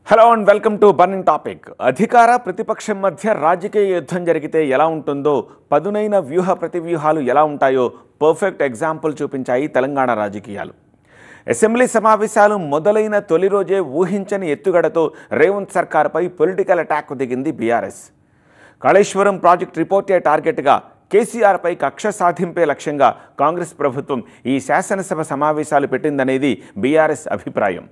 Hello and welcome to burning topic. అధికార ప్రతిపక్షం మధ్య రాజకీయ యుద్ధం జరిగితే ఎలా ఉంటుందో, పదునైన వ్యూహ ప్రతివ్యూహాలు ఎలా ఉంటాయో పర్ఫెక్ట్ ఎగ్జాంపుల్ చూపించాయి తెలంగాణ రాజకీయాలు. అసెంబ్లీ సమావేశాలు మొదలైన తొలి రోజే ఊహించని ఎత్తుగడతో రేవంత్ సర్కార్పై పొలిటికల్ అటాక్ దిగింది బీఆర్ఎస్. కాళేశ్వరం ప్రాజెక్ట్ రిపోర్టే టార్గెట్గా కేసీఆర్పై కక్ష సాధింపే లక్ష్యంగా కాంగ్రెస్ ప్రభుత్వం ఈ శాసనసభ సమావేశాలు పెట్టిందనేది బీఆర్ఎస్ అభిప్రాయం.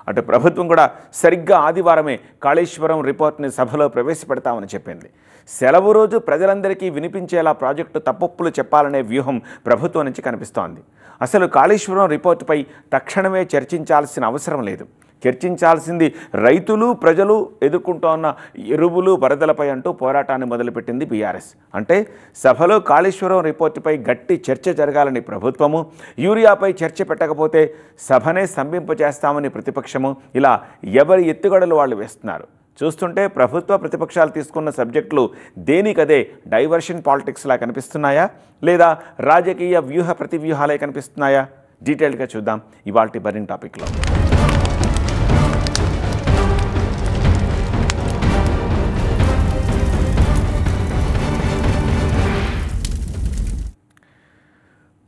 అటు ప్రభుత్వం కూడా సరిగ్గా ఆదివారమే కాళేశ్వరం రిపోర్ట్ని సభలో ప్రవేశపెడతామని చెప్పింది. సెలవు రోజు ప్రజలందరికీ వినిపించేలా ప్రాజెక్టు తప్పొప్పులు చెప్పాలనే వ్యూహం ప్రభుత్వం నుంచి కనిపిస్తోంది. అసలు కాళేశ్వరం రిపోర్టుపై తక్షణమే చర్చించాల్సిన అవసరం లేదు. చర్చించాల్సింది రైతులు, ప్రజలు ఎదుర్కొంటోన్న ఎరువులు, వరదలపై అంటూ పోరాటాన్ని మొదలుపెట్టింది బీఆర్ఎస్. అంటే సభలో కాళేశ్వరం రిపోర్టుపై గట్టి చర్చ జరగాలని ప్రభుత్వము, యూరియాపై చర్చ పెట్టకపోతే సభనే స్తంభింపజేస్తామని ప్రతిపక్షము, ఇలా ఎవరి ఎత్తుగడలు వాళ్ళు వేస్తున్నారు. చూస్తుంటే ప్రభుత్వ ప్రతిపక్షాలు తీసుకున్న సబ్జెక్టులు దేనికదే డైవర్షన్ పాలిటిక్స్లా కనిపిస్తున్నాయా, లేదా రాజకీయ వ్యూహ ప్రతివ్యూహాలే కనిపిస్తున్నాయా? డీటెయిల్గా చూద్దాం ఇవాల్టి బర్నింగ్ టాపిక్లో.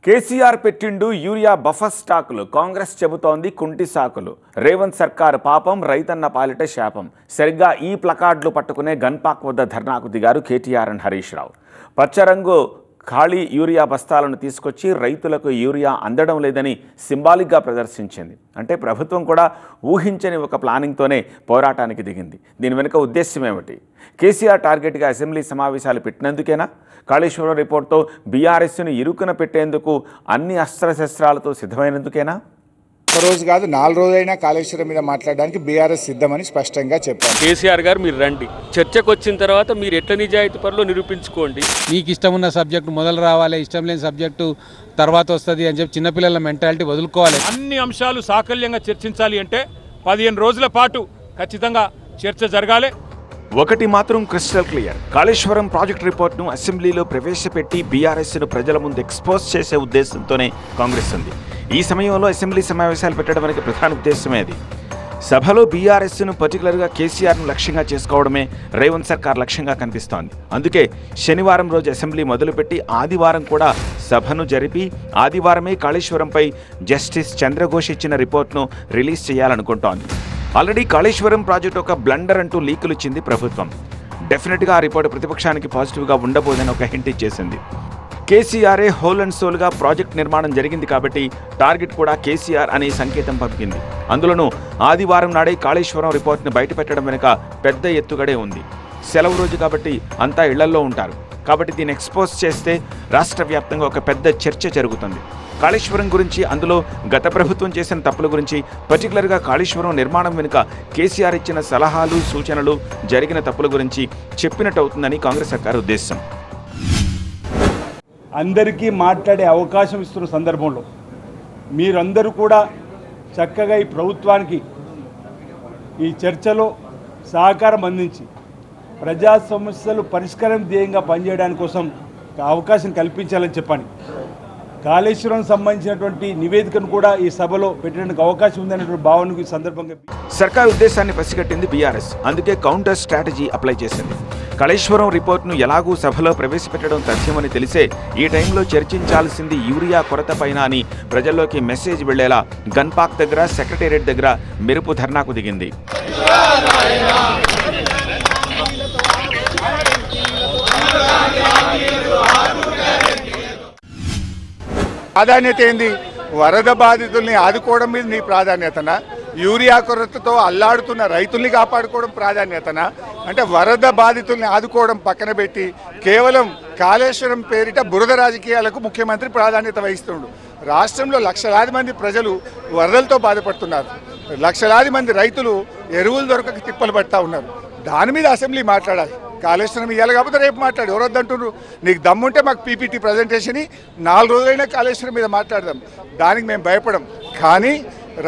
కేసీఆర్ పెట్టిండు యూరియా బఫర్ స్టాకులు, కాంగ్రెస్ చెబుతోంది కుంటి సాకులు. రేవంత్ సర్కారు పాపం, రైతన్న పాలిట శాపం. సరిగ్గా ఈ ప్లకార్డులు పట్టుకునే గన్పాక్ వద్ద ధర్నాకు దిగారు కేటీఆర్ అండ్ హరీష్ రావు. పచ్చరంగు ఖాళీ యూరియా బస్తాలను తీసుకొచ్చి రైతులకు యూరియా అందడం లేదని సింబాలిక్గా ప్రదర్శించింది. అంటే ప్రభుత్వం కూడా ఊహించని ఒక ప్లానింగ్తోనే పోరాటానికి దిగింది. దీని వెనుక ఉద్దేశం ఏమిటి? కేసీఆర్ టార్గెట్గా అసెంబ్లీ సమావేశాలు పెట్టినందుకేనా? కాళేశ్వరం రిపోర్ట్తో బీఆర్ఎస్ను ఇరుకున పెట్టేందుకు అన్ని అస్త్రశస్త్రాలతో సిద్ధమైనందుకేనా? ఒక రోజు కాదు, 4 రోజులైనా కాళేశ్వరం మీద మాట్లాడడానికి బీఆర్ఎస్ సిద్ధమని స్పష్టంగా చెప్పారు. కేసీఆర్ గారు మీరు రండి, చర్చకు వచ్చిన తర్వాత మీరు ఎట్ల నిజాయితీ పరులు నిరూపించుకోండి. మీకు ఇష్టం ఉన్న సబ్జెక్టు మొదలు రావాలి, ఇష్టం లేని సబ్జెక్టు తర్వాత వస్తుంది అని చెప్పి చిన్నపిల్లల మెంటాలిటీ వదులుకోవాలి. అన్ని అంశాలు సాకల్యంగా చర్చించాలి అంటే 15 రోజుల పాటు ఖచ్చితంగా చర్చ జరగాలి. ఒకటి మాత్రం క్రిస్టల్ క్లియర్: కాళేశ్వరం ప్రాజెక్ట్ రిపోర్ట్ను అసెంబ్లీలో ప్రవేశపెట్టి బీఆర్ఎస్ను ప్రజల ముందు ఎక్స్పోజ్ చేసే ఉద్దేశంతోనే కాంగ్రెస్ ఉంది. ఈ సమయంలో అసెంబ్లీ సమావేశాలు పెట్టడం వెనుక ప్రధాన ఉద్దేశమే అది. సభలో బీఆర్ఎస్ను పర్టికులర్గా కేసీఆర్ను లక్ష్యంగా చేసుకోవడమే రేవంత్ సర్కార్ లక్ష్యంగా కనిపిస్తోంది. అందుకే శనివారం రోజు అసెంబ్లీ మొదలుపెట్టి ఆదివారం కూడా సభను జరిపి ఆదివారమే కాళేశ్వరంపై జస్టిస్ చంద్రఘోష్ ఇచ్చిన రిపోర్ట్ను రిలీజ్ చేయాలనుకుంటోంది. ఆల్రెడీ కాళేశ్వరం ప్రాజెక్టు ఒక బ్లండర్ అంటూ లీకులు ఇచ్చింది ప్రభుత్వం. డెఫినెట్గా ఆ రిపోర్టు ప్రతిపక్షానికి పాజిటివ్గా ఉండబోదని ఒక హింట్ ఇచ్చేసింది. కేసీఆర్ఏ హోల్ అండ్ సోల్గా ప్రాజెక్ట్ నిర్మాణం జరిగింది కాబట్టి టార్గెట్ కూడా కేసీఆర్ అనే సంకేతం పంపింది. అందులోనూ ఆదివారం నాడే కాళేశ్వరం రిపోర్ట్ని బయటపెట్టడం వెనుక పెద్ద ఎత్తుగడే ఉంది. సెలవు రోజు కాబట్టి అంతా ఇళ్లల్లో ఉంటారు. కాబట్టి దీన్ని ఎక్స్పోజ్ చేస్తే రాష్ట్ర వ్యాప్తంగా ఒక పెద్ద చర్చ జరుగుతుంది. కాళేశ్వరం గురించి, అందులో గత ప్రభుత్వం చేసిన తప్పుల గురించి, పర్టికులర్గా కాళేశ్వరం నిర్మాణం వెనుక కేసీఆర్ ఇచ్చిన సలహాలు, సూచనలు, జరిగిన తప్పుల గురించి చెప్పినట్టు అవుతుందని కాంగ్రెస్ సర్కార్ ఉద్దేశం. అందరికీ మాట్లాడే అవకాశం ఇస్తున్న సందర్భంలో మీరందరూ కూడా చక్కగా ఈ ప్రభుత్వానికి ఈ చర్చలో సహకారం అందించి ప్రజా సమస్యలు పరిష్కారం ధ్యేయంగా పనిచేయడానికి కోసం అవకాశం కల్పించాలని చెప్పండి. కాళేశ్వరం సంబంధించినటువంటి నివేదికను కూడా ఈ సభలో పెట్టడానికి అవకాశం ఉందనేటువంటి భావనకు ఈ సందర్భంగా సర్కార్ ఉద్దేశాన్ని పసిగట్టింది బీఆర్ఎస్. అందుకే కౌంటర్ స్ట్రాటజీ అప్లై చేసింది. కాళేశ్వరం రిపోర్ట్ను ఎలాగూ సభలో ప్రవేశపెట్టడం తథ్యమని తెలిసే ఈ టైంలో చర్చించాల్సింది యూరియా కొరత పైన అని ప్రజల్లోకి మెసేజ్ వెళ్లేలా గన్పాక్ దగ్గర, సెక్రటేరియట్ దగ్గర మెరుపు ధర్నాకు దిగింది. ప్రాధాన్యత ఏంది? వరద బాధితుల్ని ఆదుకోవడం మీద నీ ప్రాధాన్యతనా? యూరియా కొరతతో అల్లాడుతున్న రైతుల్ని కాపాడుకోవడం ప్రాధాన్యతనా? అంటే వరద బాధితుల్ని ఆదుకోవడం పక్కన పెట్టి కేవలం కాళేశ్వరం పేరిట బురద రాజకీయాలకు ముఖ్యమంత్రి ప్రాధాన్యత వహిస్తుండు. రాష్ట్రంలో లక్షలాది మంది ప్రజలు వరదలతో బాధపడుతున్నారు. లక్షలాది మంది రైతులు ఎరువులు దొరకక తిప్పలు పడతా ఉన్నారు. దాని మీద అసెంబ్లీ మాట్లాడాలి. కాళేశ్వరం ఇవ్వాలి కాకపోతే రేపు మాట్లాడు, ఎవరొద్దంటున్నారు? నీకు దమ్ముంటే మాకు పీపీటీ ప్రజెంటేషన్ 4 రోజులైనా కాళేశ్వరం మీద మాట్లాడదాం, దానికి మేము భయపడం. కానీ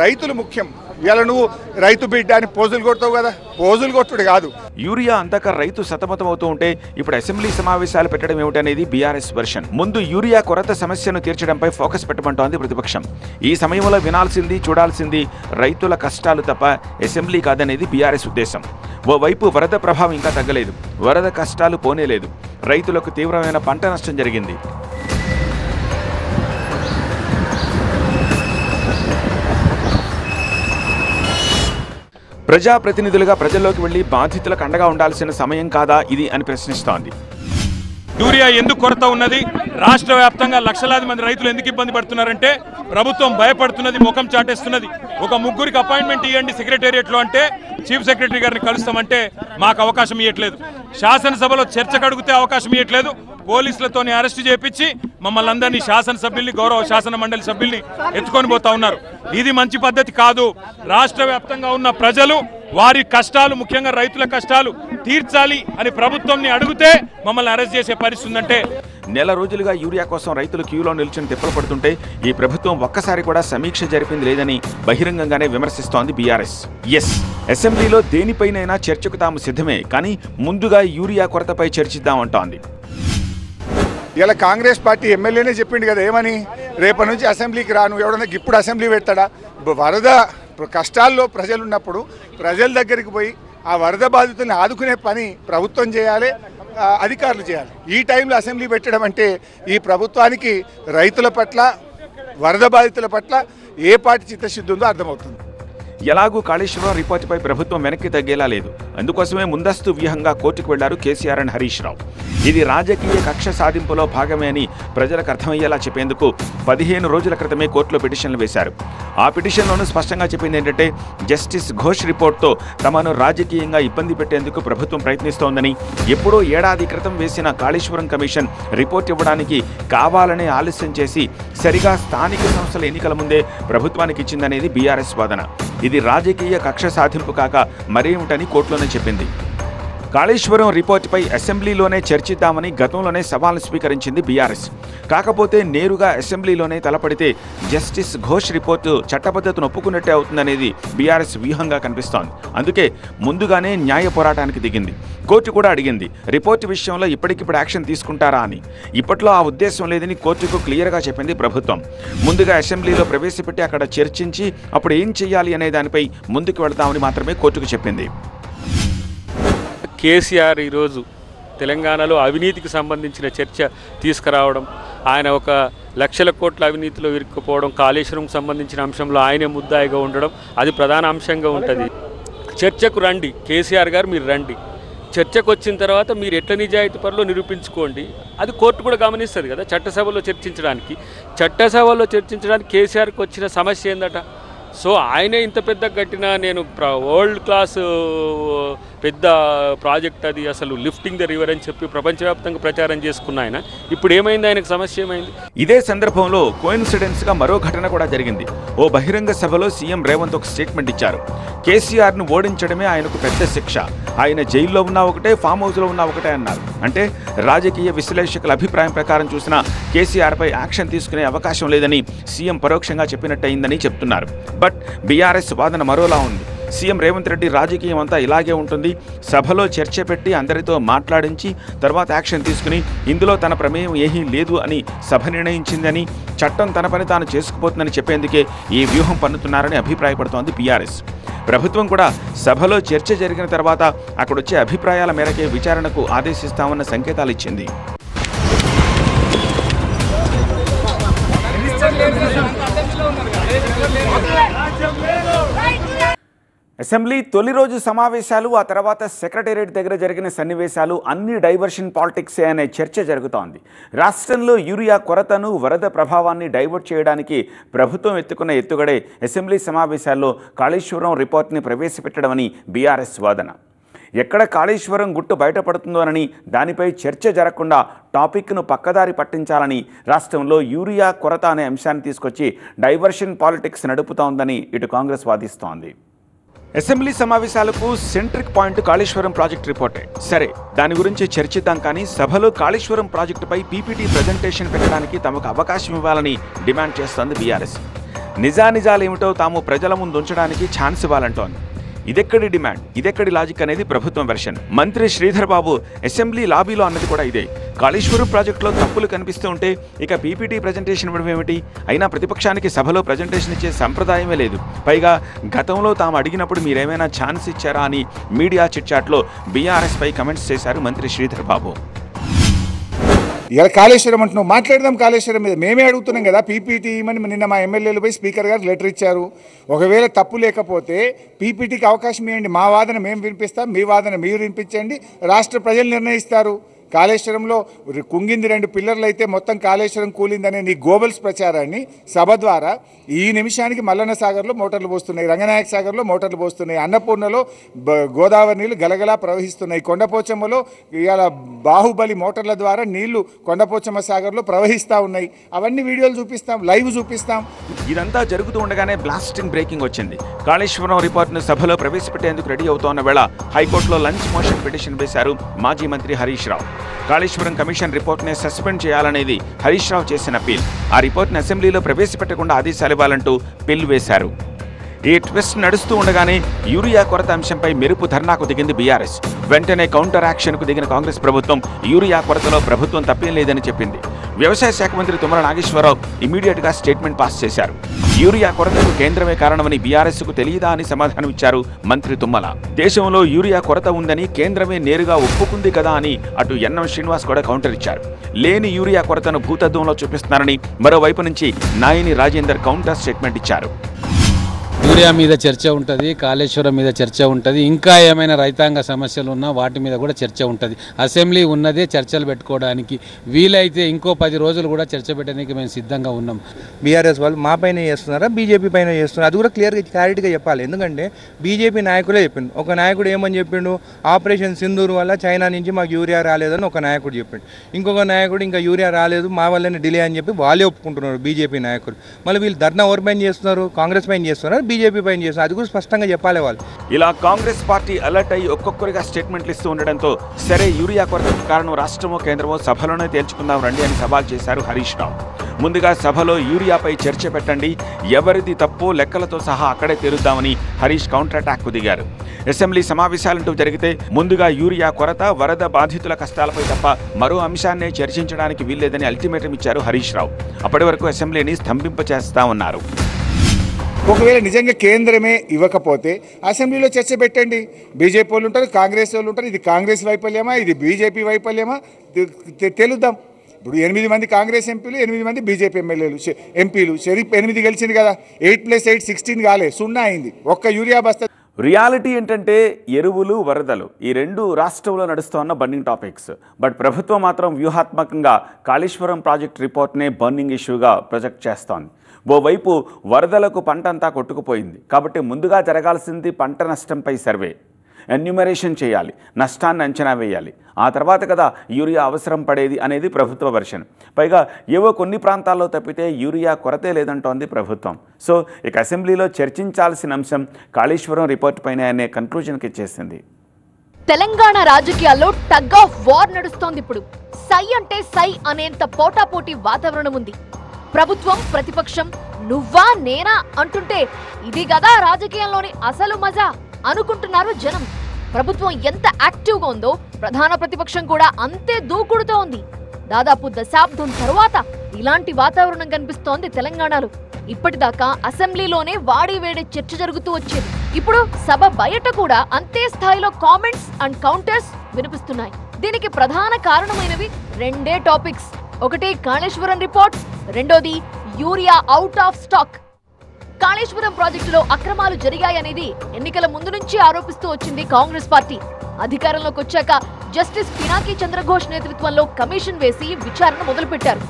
రైతులు ముఖ్యం. ఇలా నువ్వు రైతు బిడ్డ అని పోజులు కొడతావు కదా, పోజులు కొట్టుడు కాదు. యూరియా అందాక రైతు సతమతమవుతూ ఉంటే ఇప్పుడు అసెంబ్లీ సమావేశాలు పెట్టడం ఏమిటనేది బీఆర్ఎస్ వెర్షన్. ముందు యూరియా కొరత సమస్యను తీర్చడంపై ఫోకస్ పెట్టమంటోంది ప్రతిపక్షం. ఈ సమయంలో వినాల్సింది చూడాల్సింది రైతుల కష్టాలు తప్ప అసెంబ్లీ కాదనేది బీఆర్ఎస్ ఉద్దేశం. ఓవైపు వరద ప్రభావం ఇంకా తగ్గలేదు, వరద కష్టాలు పోనేలేదు, రైతులకు తీవ్రమైన పంట నష్టం జరిగింది. ప్రజాప్రతినిధులుగా ప్రజల్లోకి వెళ్లి బాధితులకు అండగా ఉండాల్సిన సమయం కాదా ఇది అని ప్రశ్నిస్తోంది. యూరియా ఎందుకు కొరత ఉన్నది, రాష్ట్ర వ్యాప్తంగా లక్షలాది మంది రైతులు ఎందుకు ఇబ్బంది పడుతున్నారంటే ప్రభుత్వం భయపడుతున్నది, ముఖం చాటేస్తున్నది. ఒక ముగ్గురికి అపాయింట్మెంట్ ఇవ్వండి సెక్రటేరియట్లో అంటే చీఫ్ సెక్రటరీ గారిని కలుస్తామంటే మాకు అవకాశం ఇవ్వట్లేదు. శాసనసభలో చర్చకు అడిగితే అవకాశం ఇవ్వట్లేదు. పోలీసులతోని అరెస్టు చేపించి మమ్మల్ని అందరినీ శాసనసభ్యుల్ని, గౌరవ శాసన మండలి సభ్యుల్ని ఎత్తుకొని పోతా ఉన్నారు. ఇది మంచి పద్ధతి కాదు. రాష్ట్ర వ్యాప్తంగా ఉన్న ప్రజలు వారి కష్టాలు, ముఖ్యంగా రైతుల కష్టాలు తీర్చాలి అని ప్రభుత్వంని అడిగితే మమ్మల్ని అరెస్ట్ చేసే పరిస్థితి ఉందంటే. నెల రోజులుగా యూరియా కోసం రైతులు క్యూలో నిల్చుని తిప్పలు పడుతుంటే ఈ ప్రభుత్వం ఒక్కసారి కూడా సమీక్ష జరిపింది లేదని బహిరంగంగానే విమర్శిస్తోంది బీఆర్ఎస్. అసెంబ్లీలో దేనిపైనైనా చర్చకు తాము సిద్ధమే, కానీ ముందుగా యూరియా కొరతపై చర్చిద్దామంటోంది. ఇలా కాంగ్రెస్ పార్టీ ఎమ్మెల్యేనే చెప్పిండు కదా, ఏమని రేపటి నుంచి అసెంబ్లీకి రాను, ఎవడన్నా ఇప్పుడు అసెంబ్లీ పెడతాడా? వరద కష్టాల్లో ప్రజలు ఉన్నప్పుడు ప్రజల దగ్గరికి పోయి ఆ వరద బాధితుల్ని ఆదుకునే పని ప్రభుత్వం చేయాలి, అధికారులు చేయాలి. ఈ టైంలో అసెంబ్లీ పెట్టడం అంటే ఈ ప్రభుత్వానికి రైతుల పట్ల, వరద బాధితుల పట్ల ఏ పార్టీ చిత్తశుద్ధి ఉందో అర్థమవుతుంది. ఎలాగూ కాళేశ్వరం రిపోర్టుపై ప్రభుత్వం వెనక్కి తగ్గేలా లేదు. అందుకోసమే ముందస్తు వ్యూహంగా కోర్టుకు వెళ్లారు కేసీఆర్ అండ్ హరీష్ రావు. ఇది రాజకీయ కక్ష సాధింపులో భాగమే అని ప్రజలకు అర్థమయ్యేలా చెప్పేందుకు 15 రోజుల క్రితమే కోర్టులో పిటిషన్లు వేశారు. ఆ పిటిషన్లోనూ స్పష్టంగా చెప్పింది ఏంటంటే జస్టిస్ ఘోష్ రిపోర్ట్తో తమను రాజకీయంగా ఇబ్బంది పెట్టేందుకు ప్రభుత్వం ప్రయత్నిస్తోందని, ఎప్పుడో ఏడాది క్రితం వేసిన కాళేశ్వరం కమిషన్ రిపోర్ట్ ఇవ్వడానికి కావాలనే ఆలస్యం చేసి సరిగా స్థానిక సంస్థల ఎన్నికల ముందే ప్రభుత్వానికి ఇచ్చిందనేది బీఆర్ఎస్ వాదన. ఇది రాజకీయ కక్ష సాధింపు కాక మరేమిటని కోర్టులోనే చెప్పింది. కాళేశ్వరం రిపోర్టుపై అసెంబ్లీలోనే చర్చిద్దామని గతంలోనే సవాల్ను స్వీకరించింది బీఆర్ఎస్. కాకపోతే నేరుగా అసెంబ్లీలోనే తలపడితే జస్టిస్ ఘోష్ రిపోర్టు చట్టబద్ధతను ఒప్పుకున్నట్టే అవుతుందనేది బీఆర్ఎస్ వ్యూహంగా కనిపిస్తోంది. అందుకే ముందుగానే న్యాయ పోరాటానికి దిగింది. కోర్టు కూడా అడిగింది రిపోర్టు విషయంలో ఇప్పటికిప్పుడు యాక్షన్ తీసుకుంటారా అని. ఇప్పట్లో ఆ ఉద్దేశం లేదని కోర్టుకు క్లియర్గా చెప్పింది ప్రభుత్వం. ముందుగా అసెంబ్లీలో ప్రవేశపెట్టి అక్కడ చర్చించి అప్పుడు ఏం చేయాలి అనే దానిపై ముందుకు వెళతామని మాత్రమే కోర్టుకు చెప్పింది. కేసీఆర్ ఈరోజు తెలంగాణలో అవినీతికి సంబంధించిన చర్చ తీసుకురావడం, ఆయన ఒక లక్షల కోట్ల అవినీతిలో ఇరుక్కుపోవడం, కాళేశ్వరం సంబంధించిన అంశంలో ఆయనే ముద్దాయిగా ఉండడం అది ప్రధాన అంశంగా ఉంటుంది. చర్చకు రండి కేసీఆర్ గారు, మీరు రండి. చర్చకు వచ్చిన తర్వాత మీరు ఎట్ల నిజాయితీ పరులో నిరూపించుకోండి. అది కోర్టు కూడా గమనిస్తుంది కదా. చట్టసభలో చర్చించడానికి కేసీఆర్కి వచ్చిన సమస్య ఏందట? సో ఆయనే ఇంత పెద్ద కట్టిన నేను వరల్డ్ క్లాస్ పెద్ద ప్రాజెక్ట్ అది, అసలు లిఫ్టింగ్ ద రివర్ అని చెప్పి ప్రపంచవ్యాప్తంగా ప్రచారం చేసుకున్న ఆయన ఇప్పుడు ఏమైంది? ఆయనకు సమస్య ఏమైంది? ఇదే సందర్భంలో కోయిన్సిడెన్స్గా మరో ఘటన కూడా జరిగింది. ఓ బహిరంగ సభలో సీఎం రేవంత్ ఒక స్టేట్మెంట్ ఇచ్చారు. కేసీఆర్ను ఓడించడమే ఆయనకు పెద్ద శిక్ష, ఆయన జైల్లో ఉన్నా ఒకటే, ఫామ్ హౌస్లో ఉన్నా ఒకటే అన్నారు. అంటే రాజకీయ విశ్లేషకుల అభిప్రాయం ప్రకారం చూసినా కేసీఆర్పై యాక్షన్ తీసుకునే అవకాశం లేదని సీఎం పరోక్షంగా చెప్పినట్టయిందని చెప్తున్నారు. బట్ బీఆర్ఎస్ వాదన మరోలా ఉంది. సీఎం రేవంత్ రెడ్డి రాజకీయం అంతా ఇలాగే ఉంటుంది, సభలో చర్చ పెట్టి అందరితో మాట్లాడించి తర్వాత యాక్షన్ తీసుకుని ఇందులో తన ప్రమేయం ఏమీ లేదు అని సభ నిర్ణయించిందని, చట్టం తన పని తాను చేసుకుపోతుందని చెప్పేందుకే ఈ వ్యూహం పన్నుతున్నారని అభిప్రాయపడుతోంది బీఆర్ఎస్. ప్రభుత్వం కూడా సభలో చర్చ జరిగిన తర్వాత అక్కడొచ్చే అభిప్రాయాల మేరకే విచారణకు ఆదేశిస్తామన్న సంకేతాలు ఇచ్చింది. అసెంబ్లీ తొలి రోజు సమావేశాలు, ఆ తర్వాత సెక్రటేరియట్ దగ్గర జరిగిన సన్నివేశాలు అన్ని డైవర్షన్ పాలిటిక్సే అనే చర్చ జరుగుతోంది. రాష్ట్రంలో యూరియా కొరతను, వరద ప్రభావాన్ని డైవర్ట్ చేయడానికి ప్రభుత్వం ఎత్తుకున్న ఎత్తుగడే అసెంబ్లీ సమావేశాల్లో కాళేశ్వరం రిపోర్ట్ని ప్రవేశపెట్టడమని బీఆర్ఎస్ వాదన. ఎక్కడ కాళేశ్వరం గుట్టు బయటపడుతుందోనని దానిపై చర్చ జరగకుండా టాపిక్ను పక్కదారి పట్టించాలని రాష్ట్రంలో యూరియా కొరత అనే అంశాన్ని తీసుకొచ్చి డైవర్షన్ పాలిటిక్స్ నడుపుతోందని ఇటు కాంగ్రెస్ వాదిస్తోంది. అసెంబ్లీ సమావేశాలకు సెంట్రిక్ పాయింట్ కాళేశ్వరం ప్రాజెక్ట్ రిపోర్టే. సరే, దాని గురించి చర్చిద్దాం, కానీ సభలో కాళేశ్వరం ప్రాజెక్టుపై పీపీటీ ప్రజెంటేషన్ పెట్టడానికి తమకు అవకాశం ఇవ్వాలని డిమాండ్ చేస్తోంది బీఆర్ఎస్. నిజానిజాలేమిటో తాము ప్రజల ముందు ఉంచడానికి ఛాన్స్ ఇవ్వాలంటోంది. ఇదెక్కడి డిమాండ్, ఇదెక్కడి లాజిక్ అనేది ప్రభుత్వం వెర్షన్. మంత్రి శ్రీధర్ బాబు అసెంబ్లీ లాబీలో అన్నది కూడా ఇదే. కాళేశ్వరం ప్రాజెక్టులో తప్పులు కనిపిస్తూ ఉంటే ఇక పీపీటీ ప్రజెంటేషన్ ఇవ్వడం ఏమిటి? అయినా ప్రతిపక్షానికి సభలో ప్రజెంటేషన్ ఇచ్చే సంప్రదాయమే లేదు. పైగా గతంలో తాము అడిగినప్పుడు మీరేమైనా ఛాన్స్ ఇచ్చారా అని మీడియా చిట్చాట్లో బీఆర్ఎస్ పై కమెంట్స్ చేశారు మంత్రి శ్రీధర్ బాబు. ఇలా కాళేశ్వరం అంటున్నావు, మాట్లాడదాం కాళేశ్వరం మీద. మేమే అడుగుతున్నాం కదా పీపీటీ ఇవ్వమని. నిన్న మా ఎమ్మెల్యేలు పోయి స్పీకర్ గారు లెటర్ ఇచ్చారు. ఒకవేళ తప్పు లేకపోతే పీపీటీకి అవకాశం ఇవ్వండి. మా వాదన మేము వినిపిస్తాం, మీ వాదన మీరు వినిపించండి, రాష్ట్ర ప్రజలు నిర్ణయిస్తారు. కాళేశ్వరంలో కుంగింది 2 పిల్లర్లు అయితే మొత్తం కాళేశ్వరం కూలిందనే నీ గోబల్స్ ప్రచారాన్ని సభ ద్వారా ఈ నిమిషానికి మల్లన్న సాగర్లో మోటార్లు పోస్తున్నాయి, రంగనాయక సాగర్లో మోటార్లు పోస్తున్నాయి, అన్నపూర్ణలో గోదావరి నీళ్లు గలగలా ప్రవహిస్తున్నాయి, కొండపోచమ్మలో ఇవాళ బాహుబలి మోటార్ల ద్వారా నీళ్లు కొండపోచమ్మ సాగర్లో ప్రవహిస్తూ ఉన్నాయి. అవన్నీ వీడియోలు చూపిస్తాం, లైవ్ చూపిస్తాం. ఇదంతా జరుగుతూ ఉండగానే బ్లాస్టింగ్ బ్రేకింగ్ వచ్చింది. కాళేశ్వరం రిపోర్ట్ను సభలో ప్రవేశపెట్టేందుకు రెడీ అవుతోన్న వేళ హైకోర్టులో లంచ్ మోషన్ పిటిషన్ వేశారు మాజీ మంత్రి హరీష్ రావు. కాళేశ్వరం కమిషన్ రిపోర్ట్నే సస్పెండ్ చేయాలనేది హరీష్ రావు చేసిన పిల్. ఆ రిపోర్ట్ను అసెంబ్లీలో ప్రవేశపెట్టకుండా ఆదేశాలు ఇవ్వాలంటూ పిల్ వేశారు. ఈ ట్విస్ట్ నడుస్తూ ఉండగానే యూరియా కొరత అంశంపై మెరుపు ధర్నాకు దిగింది బీఆర్ఎస్. వెంటనే కౌంటర్ యాక్షన్కు దిగిన కాంగ్రెస్ ప్రభుత్వం యూరియా కొరతలో ప్రభుత్వం తప్పేం లేదని చెప్పింది. వ్యవసాయ శాఖ మంత్రి తుమ్మల నాగేశ్వరరావు ఇమీడియట్గా స్టేట్మెంట్ పాస్ చేశారు. యూరియా కొరతకు కేంద్రమే కారణమని బీఆర్ఎస్కు తెలియదా అని సమాధానం ఇచ్చారు మంత్రి తుమ్మల. దేశంలో యూరియా కొరత ఉందని కేంద్రమే నేరుగా ఒప్పుకుంది కదా అని అటు ఎన్ఎం శ్రీనివాస్ కూడా కౌంటర్ ఇచ్చారు. లేని యూరియా కొరతను భూతద్దంలో చూపిస్తున్నారని మరోవైపు నుంచి నాయని రాజేందర్ కౌంటర్ స్టేట్మెంట్ ఇచ్చారు. యూరియా మీద చర్చ ఉంటుంది, కాళేశ్వరం మీద చర్చ ఉంటుంది, ఇంకా ఏమైనా రైతాంగ సమస్యలు ఉన్నా వాటి మీద కూడా చర్చ ఉంటుంది. అసెంబ్లీ ఉన్నదే చర్చలు పెట్టుకోవడానికి. వీలైతే ఇంకో 10 రోజులు కూడా చర్చ పెట్టడానికి మేము సిద్ధంగా ఉన్నాం. బీఆర్ఎస్ వాళ్ళు మా పైన చేస్తున్నారా, బీజేపీ పైన చేస్తున్నారా, అది కూడా క్లారిటీగా చెప్పాలి. ఎందుకంటే బీజేపీ నాయకులే చెప్పిండు. ఒక నాయకుడు ఏమని చెప్పిండు, ఆపరేషన్ సింధూర్ వల్ల చైనా నుంచి మాకు యూరియా రాలేదని ఒక నాయకుడు చెప్పిండు. ఇంకొక నాయకుడు ఇంకా యూరియా రాలేదు మా వల్లనే డిలే అని చెప్పి వాళ్ళే ఒప్పుకుంటున్నారు బీజేపీ నాయకులు. మళ్ళీ వీళ్ళు ధర్నా ఎవరి పైన చేస్తున్నారు, కాంగ్రెస్ పైన చేస్తున్నారు, బీజేపీ పైన చేస్తున్నారు. అది కూడా స్పష్టంగా చెప్పాలి వాళ్ళు. ఇలా కాంగ్రెస్ పార్టీ అలర్ట్ అయ్యి ఒక్కొక్కరిగా స్టేట్మెంట్లు ఇస్తూ ఉండడంతో సరే యూరియా కొరతకు కారణం రాష్ట్రమో కేంద్రమో సభలోనే తేల్చుకుందాం రండి అని సవాల్ చేశారు హరీష్ రావు. ముందుగా సభలో యూరియాపై చర్చ పెట్టండి, ఎవరిది తప్పో లెక్కలతో సహా అక్కడే తేలుద్దామని హరీష్ కౌంటర్ అటాక్కు దిగారు. అసెంబ్లీ సమావేశాలంటూ జరిగితే ముందుగా యూరియా కొరత, వరద బాధితుల కష్టాలపై తప్ప మరో అంశాన్నే చర్చించడానికి వీల్లేదని అల్టిమేటం ఇచ్చారు హరీష్ రావు. అప్పటి వరకు అసెంబ్లీని స్తంభింపచేస్తా ఉన్నారు. ఒకవేళ నిజంగా కేంద్రమే ఇవ్వకపోతే అసెంబ్లీలో చర్చ పెట్టండి. బీజేపీ వాళ్ళు ఉంటారు, కాంగ్రెస్ వాళ్ళు ఉంటారు. ఇది కాంగ్రెస్ వైఫల్యమా, ఇది బీజేపీ వైఫల్యమా తెలుద్దాం. ఇప్పుడు 8 మంది కాంగ్రెస్ ఎంపీలు, 8 మంది బీజేపీ ఎంపీలు. షరీఫ్ 8 గెలిచింది కదా, 8+8 16 కాలే, 0 అయింది. ఒక్క యూరియా బస్తా. రియాలిటీ ఏంటంటే ఎరువులు, వరదలు ఈ 2 రాష్ట్రంలో నడుస్తున్న బర్నింగ్ టాపిక్స్. బట్ ప్రభుత్వం మాత్రం వ్యూహాత్మకంగా కాళేశ్వరం ప్రాజెక్ట్ రిపోర్ట్నే బర్నింగ్ ఇష్యూగా ప్రొజెక్ట్ చేస్తోంది. ఓవైపు వరదలకు పంట అంతా కొట్టుకుపోయింది కాబట్టి ముందుగా జరగాల్సింది పంట నష్టంపై సర్వే, ఎన్యూమరేషన్ చేయాలి, నష్టాన్ని అంచనా వేయాలి, ఆ తర్వాత కదా యూరియా అవసరం పడేది అనేది ప్రభుత్వ వెర్షన్. పైగా ఏవో కొన్ని ప్రాంతాల్లో తప్పితే యూరియా కొరతే లేదంటోంది ప్రభుత్వం. సో ఇక అసెంబ్లీలో చర్చించాల్సిన అంశం కాళేశ్వరం రిపోర్ట్ పైన అనే కన్క్లూజన్కి ఇచ్చేసింది. తెలంగాణ రాజకీయాల్లో టగ్ ఆఫ్ వార్ నడుస్తోంది. ఇప్పుడు సై అంటే సై అనేంత పోటాపోటీ వాతావరణం ఉంది. ప్రభుత్వం, ప్రతిపక్షం నువ్వా నేనా అంటుంటే ఇది గదా రాజకీయంలోని అసలు మజా అనుకుంటున్నారు జనం. ప్రభుత్వం ఎంత యాక్టివ్గా ఉందో ప్రధాన ప్రతిపక్షం కూడా అంతే దూకుడుతో ఉంది. దాదాపు దశాబ్దం తరువాత ఇలాంటి వాతావరణం కనిపిస్తోంది తెలంగాణలో. ఇప్పటిదాకా అసెంబ్లీలోనే వాడి వేడే చర్చ జరుగుతూ వచ్చేది. ఇప్పుడు సభ బయట కూడా అంతే స్థాయిలో కామెంట్స్ అండ్ కౌంటర్స్ వినిపిస్తున్నాయి. దీనికి ప్రధాన కారణమైనవి 2 టాపిక్స్. ఒకటి కాళేశ్వరం రిపోర్ట్, రెండోది urea out of stock. Kaleshwaram ప్రాజెక్టులో అక్రమాలు జరిగాయనేది ఎన్నికల ముందు నుంచి ఆరోపిస్తూ వచ్చింది కాంగ్రెస్ పార్టీ. అధికారంలోకి వచ్చాక జస్టిస్ పినాకీ చంద్రఘోష్ నేతృత్వంలో కమిషన్ వేసి విచారణ మొదలుపెట్టారు.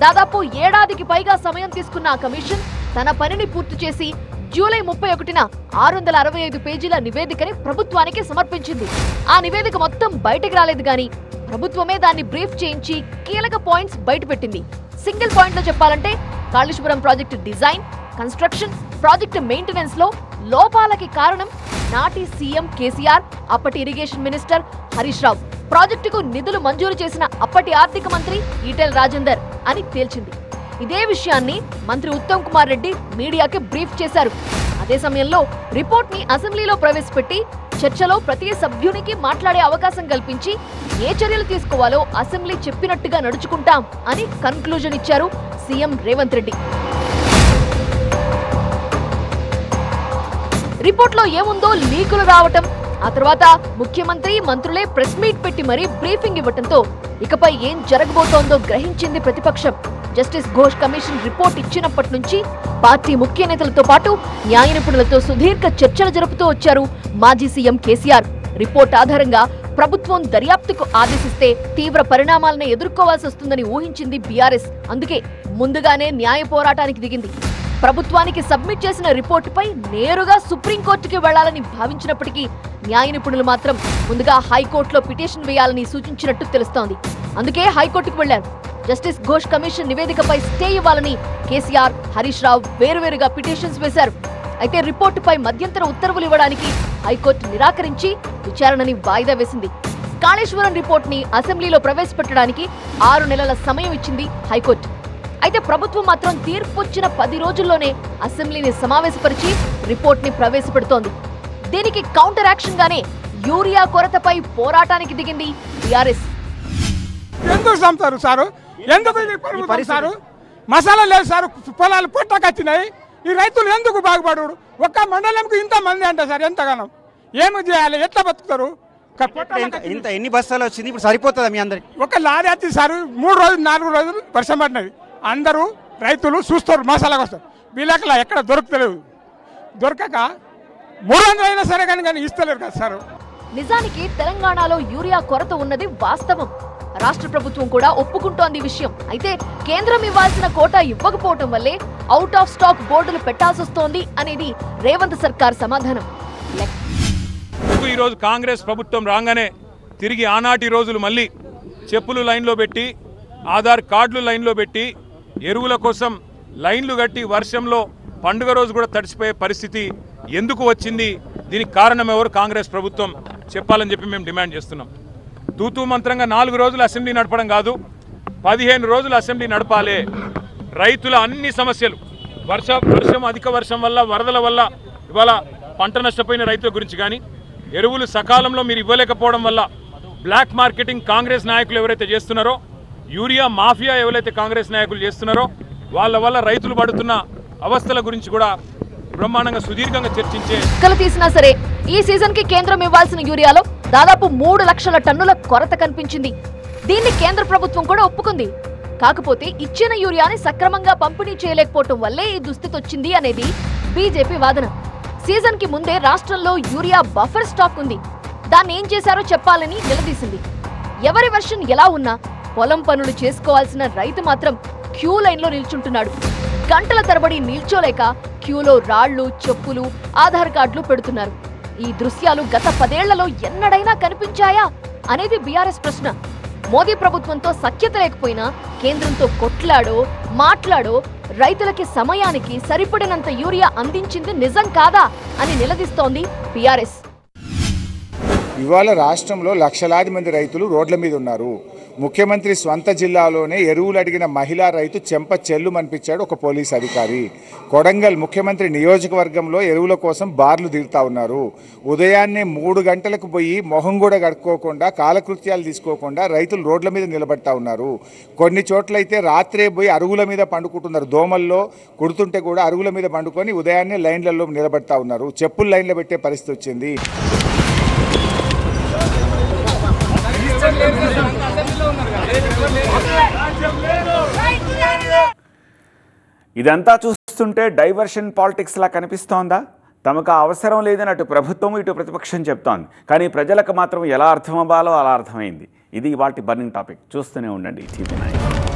దాదాపు 1 ఏడాదికి పైగా సమయం తీసుకున్న ఆ కమిషన్ తన పనిని పూర్తి చేసి జూలై 31న 665 పేజీల నివేదికని ప్రభుత్వానికి సమర్పించింది. ఆ నివేదిక మొత్తం బయటకు రాలేదు గాని ప్రభుత్వమే దాన్ని బ్రీఫ్ చేయించి కీలక పాయింట్స్ బయటపెట్టింది. సింగిల్ పాయింట్ లో చెప్పాలంటే Kaleshwaram project design, construction, project maintenance లో లోపాలకి కారణం నాటి సీఎం కేసీఆర్, అప్పటి ఇరిగేషన్ మినిస్టర్ హరీష్ రావు, ప్రాజెక్టుకు నిధులు మంజూరు చేసిన అప్పటి ఆర్థిక మంత్రి ఈటెల రాజేందర్ అని తేల్చింది. ఇదే విషయాన్ని మంత్రి ఉత్తమ్ కుమార్ రెడ్డి మీడియాకి బ్రీఫ్ చేశారు. అదే సమయంలో రిపోర్ట్ ని అసెంబ్లీలో ప్రవేశపెట్టి చర్చలో ప్రతి సభ్యునికి మాట్లాడే అవకాశం కల్పించి ఏ చర్యలు తీసుకోవాలో అసెంబ్లీ చెప్పినట్టుగా నడుచుకుంటాం అని కన్క్లూజన్ ఇచ్చారు సీఎం రేవంత్ రెడ్డి. రిపోర్ట్ లో ఏముందో లీకులు రావటం, ఆ తర్వాత ముఖ్యమంత్రి మంత్రులే ప్రెస్ మీట్ పెట్టి మరీ బ్రీఫింగ్ ఇవ్వటంతో ఇకపై ఏం జరగబోతోందో గ్రహించింది ప్రతిపక్షం. జస్టిస్ ఘోష్ కమిషన్ రిపోర్ట్ ఇచ్చినప్పటి నుంచి పార్టీ ముఖ్య నేతలతో పాటు న్యాయ నిపుణులతో సుదీర్ఘ చర్చలు జరుపుతూ వచ్చారు మాజీ సీఎం కేసీఆర్. రిపోర్ట్ ఆధారంగా ప్రభుత్వం దర్యాప్తుకు ఆదేశిస్తే తీవ్ర పరిణామాలను ఎదుర్కోవాల్సి వస్తుందని ఊహించింది బీఆర్ఎస్. అందుకే ముందుగానే న్యాయ పోరాటానికి దిగింది. ప్రభుత్వానికి సబ్మిట్ చేసిన రిపోర్టుపై నేరుగా సుప్రీంకోర్టుకి వెళ్లాలని భావించినప్పటికీ న్యాయ నిపుణులు మాత్రం ముందుగా హైకోర్టులో పిటిషన్ వేయాలని సూచించినట్టు తెలుస్తోంది. అందుకే హైకోర్టుకు వెళ్లారు. జస్టిస్ ఘోష్ కమిషన్ నివేదికపై స్టే ఇవ్వాలని కేసీఆర్, హరీష్ రావు వేరువేరుగా పిటిషన్స్ వేశారు. అయితే రిపోర్టుపై మధ్యంతర ఉత్తర్వులు ఇవ్వడానికి హైకోర్టు నిరాకరించి విచారణని వాయిదా వేసింది. కాళేశ్వరం రిపోర్ట్ ని అసెంబ్లీలో ప్రవేశపెట్టడానికి 6 నెలల సమయం ఇచ్చింది హైకోర్టు. అయితే ప్రభుత్వం మాత్రం తీర్పు వచ్చిన 10 రోజుల్లోనే అసెంబ్లీని సమావేశపరిచి రిపోర్ట్ ని ప్రవేశపెడుతోంది. దీనికి కౌంటర్ యాక్షన్ గానే యూరియా కొరతపై పోరాటానికి దిగింది బీఆర్ఎస్. ఎందుకు చంపుతారు సారు? ఎందుకు సారు? మసాలా లేదు సారు, పొలాలు పుట్టకొచ్చినాయి. ఈ రైతులు ఎందుకు బాగుపడు? ఒక్క మండలంకి ఇంత మంది అంటే సార్ ఎంతగానో ఏమి చేయాలి? ఎట్లా బతుకుతారు? ఇంత ఎన్ని బస్తాలు వచ్చింది ఇప్పుడు సరిపోతుందా మీ అందరికి? ఒక లారీ వచ్చి సార్ 3 రోజులు 4 రోజులు వర్షం పడినది. అందరూ రైతులు చూస్తారు మసాలా కోసం. వీళ్ళకి ఎక్కడ దొరకలేదు. దొరకక 300 అయినా సరే కానీ ఇస్తలేరు కదా సార్. నిజానికి తెలంగాణలో యూరియా కొరత ఉన్నది వాస్తవం. రాష్ట్ర ప్రభుత్వం కూడా ఒప్పుకుంటోంది ఈ విషయం. అయితే కేంద్రం ఇవ్వాల్సిన కోటా ఇవ్వకపోవటం వల్లే అవుట్ ఆఫ్ స్టాక్ బోర్డులు పెట్టాల్సి వస్తోంది అనేది రేవంత్ సర్కార్ సమాధానం. ఈ రోజు కాంగ్రెస్ ప్రభుత్వం రాగానే తిరిగి ఆనాటి రోజులు మళ్ళీ చెప్పులు లైన్లో పెట్టి, ఆధార్ కార్డులు లైన్లో పెట్టి, ఎరువుల కోసం లైన్లు కట్టి వర్షంలో పండుగ రోజు కూడా తడిసిపోయే పరిస్థితి ఎందుకు వచ్చింది? దీనికి కారణం ఎవరు? కాంగ్రెస్ ప్రభుత్వం చెప్పాలని చెప్పి మేము డిమాండ్ చేస్తున్నాం. తూతూ మంత్రంగా 4 రోజులు అసెంబ్లీ నడపడం కాదు, 15 రోజులు అసెంబ్లీ నడపాలి. రైతుల అన్ని సమస్యలు, వర్షం అధిక వర్షం వల్ల, వరదల వల్ల ఇవాళ పంట నష్టపోయిన రైతుల గురించి కానీ, ఎరువులు సకాలంలో మీరు ఇవ్వలేకపోవడం వల్ల బ్లాక్ మార్కెటింగ్ కాంగ్రెస్ నాయకులు ఎవరైతే చేస్తున్నారో, యూరియా మాఫియా ఎవరైతే కాంగ్రెస్ నాయకులు చేస్తున్నారో వాళ్ళ వల్ల రైతులు పడుతున్న అవస్థల గురించి కూడా బ్రహ్మాండంగా సుదీర్ఘంగా చర్చించే తీసినా సరే ఈ సీజన్ కి కేంద్రం ఇవ్వాల్సిన యూరియాలో దాదాపు 3 లక్షల టన్నుల కొరత కనిపించింది. దీన్ని కేంద్ర ప్రభుత్వం కూడా ఒప్పుకుంది. కాకపోతే ఇచ్చిన యూరియాని సక్రమంగా పంపిణీ చేయలేకపోవటం వల్లే ఈ దుస్థితి వచ్చింది అనేది బీజేపీ వాదన. సీజన్ కి ముందే రాష్ట్రంలో యూరియా బఫర్ స్టాక్ ఉంది. దాన్ని ఏం చేశారో చెప్పాలని నిలదీసింది. ఎవరి వర్షన్ ఎలా ఉన్నా పొలం పనులు చేసుకోవాల్సిన రైతు మాత్రం క్యూ లైన్లో నిల్చుంటున్నాడు. గంటల తరబడి నిల్చోలేక క్యూలో రాళ్లు, చెప్పులు, ఆధార్ కార్డులు పెడుతున్నారు. ఈ దృశ్యాలు గత 10 ఏళ్లలో ఎన్నడైనా కనిపించాయా అనేది బీఆర్ఎస్ ప్రశ్న. మోదీ ప్రభుత్వంతో సఖ్యత లేకపోయినా కేంద్రంతో కొట్లాడో మాట్లాడో రైతులకి సమయానికి సరిపడినంత యూరియా అందించింది నిజం కాదా అని నిలదీస్తోంది బీఆర్ఎస్. ఇవాళ రాష్ట్రంలో లక్షలాది మంది రైతులు రోడ్ల మీద ఉన్నారు. ముఖ్యమంత్రి స్వంత జిల్లాలోనే ఎరువులు అడిగిన మహిళా రైతు చెంప చెల్లుమనిపించాడు ఒక పోలీస్ అధికారి. కొడంగల్ ముఖ్యమంత్రి నియోజకవర్గంలో ఎరువుల కోసం బార్లు దిగుతా ఉన్నారు. ఉదయాన్నే 3 గంటలకు పోయి మొహం కూడా కడుక్కోకుండా, కాలకృత్యాలు తీసుకోకుండా రైతులు రోడ్ల మీద నిలబడతా ఉన్నారు. కొన్ని చోట్లయితే రాత్రే పోయి అరుగుల మీద పండుకుంటున్నారు. దోమల్లో కుడుతుంటే కూడా అరుగుల మీద పండుకొని ఉదయాన్నే లైన్లలో నిలబడతా ఉన్నారు. చెప్పులు లైన్లో పెట్టే పరిస్థితి వచ్చింది. ఇదంతా చూస్తుంటే డైవర్షన్ పాలిటిక్స్ లా కనిపిస్తోందా? తమకు అవసరం లేదని అటు ప్రభుత్వం ఇటు ప్రతిపక్షం చెప్తోంది. కానీ ప్రజలకు మాత్రం ఎలా అర్థమవ్వాలో అలా అర్థమైంది. ఇది వాటి బర్నింగ్ టాపిక్. చూస్తూనే ఉండండి TV9.